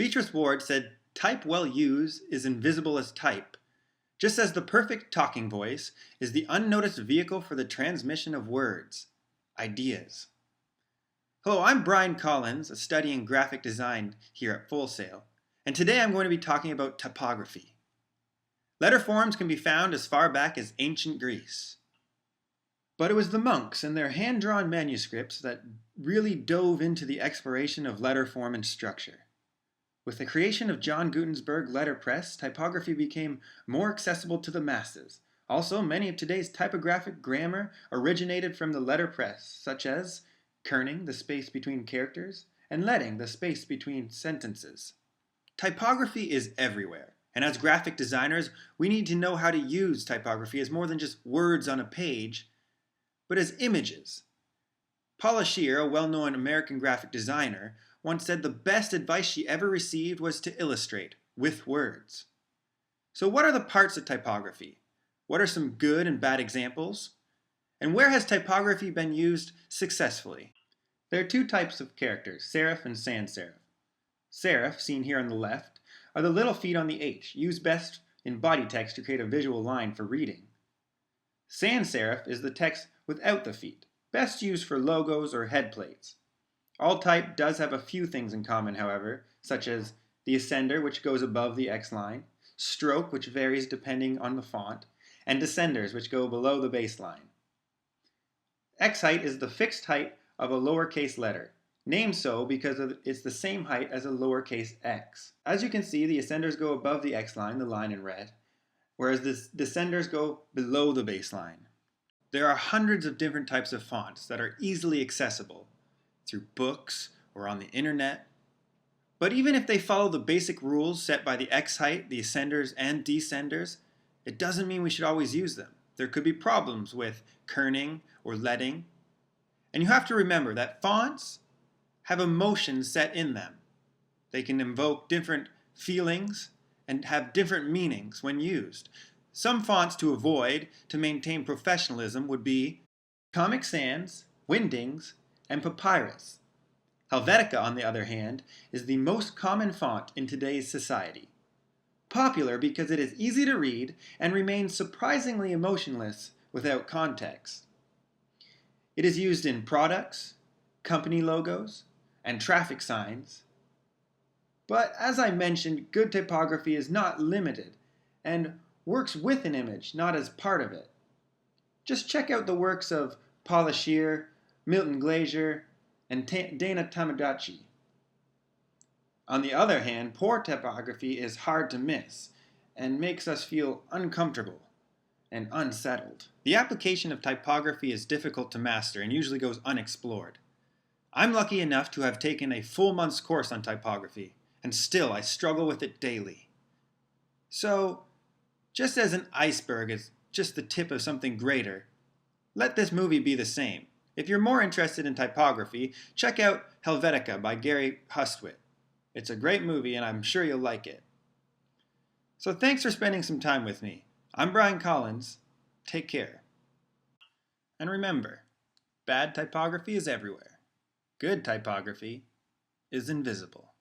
Beatrice Ward said, "Type well used is invisible as type, just as the perfect talking voice is the unnoticed vehicle for the transmission of words, ideas." Hello, I'm Brian Collins, a study in graphic design here at Full Sail, and today I'm going to be talking about typography. Letter forms can be found as far back as ancient Greece. But it was the monks and their hand-drawn manuscripts that really dove into the exploration of letter form and structure. With the creation of John Gutenberg letterpress, typography became more accessible to the masses. Also, many of today's typographic grammar originated from the letterpress, such as kerning, the space between characters, and leading, the space between sentences. Typography is everywhere, and as graphic designers, we need to know how to use typography as more than just words on a page, but as images. Paula Scher, a well-known American graphic designer, once said the best advice she ever received was to illustrate with words. So what are the parts of typography? What are some good and bad examples? And where has typography been used successfully? There are two types of characters, serif and sans serif. Serif, seen here on the left, are the little feet on the H, used best in body text to create a visual line for reading. Sans serif is the text without the feet, best used for logos or head plates. All type does have a few things in common, however, such as the ascender, which goes above the X line, stroke, which varies depending on the font, and descenders, which go below the baseline. X height is the fixed height of a lowercase letter, named so because it's the same height as a lowercase x. As you can see, the ascenders go above the X line, the line in red, whereas the descenders go below the baseline. There are hundreds of different types of fonts that are easily accessible through books or on the internet. But even if they follow the basic rules set by the X height, the ascenders and descenders, it doesn't mean we should always use them. There could be problems with kerning or leading. And you have to remember that fonts have emotions set in them. They can invoke different feelings and have different meanings when used. Some fonts to avoid to maintain professionalism would be Comic Sans, Wingdings, and Papyrus. Helvetica, on the other hand, is the most common font in today's society. Popular because it is easy to read and remains surprisingly emotionless without context. It is used in products, company logos, and traffic signs. But as I mentioned, good typography is not limited and works with an image, not as part of it. Just check out the works of Paula Scher, Milton Glaser, and Dana Tamagotchi. On the other hand, poor typography is hard to miss and makes us feel uncomfortable and unsettled. The application of typography is difficult to master and usually goes unexplored. I'm lucky enough to have taken a full month's course on typography, and still I struggle with it daily. So, just as an iceberg is just the tip of something greater, let this movie be the same. If you're more interested in typography, check out Helvetica by Gary Hustwit. It's a great movie and I'm sure you'll like it. So thanks for spending some time with me. I'm Brian Collins. Take care. And remember, bad typography is everywhere. Good typography is invisible.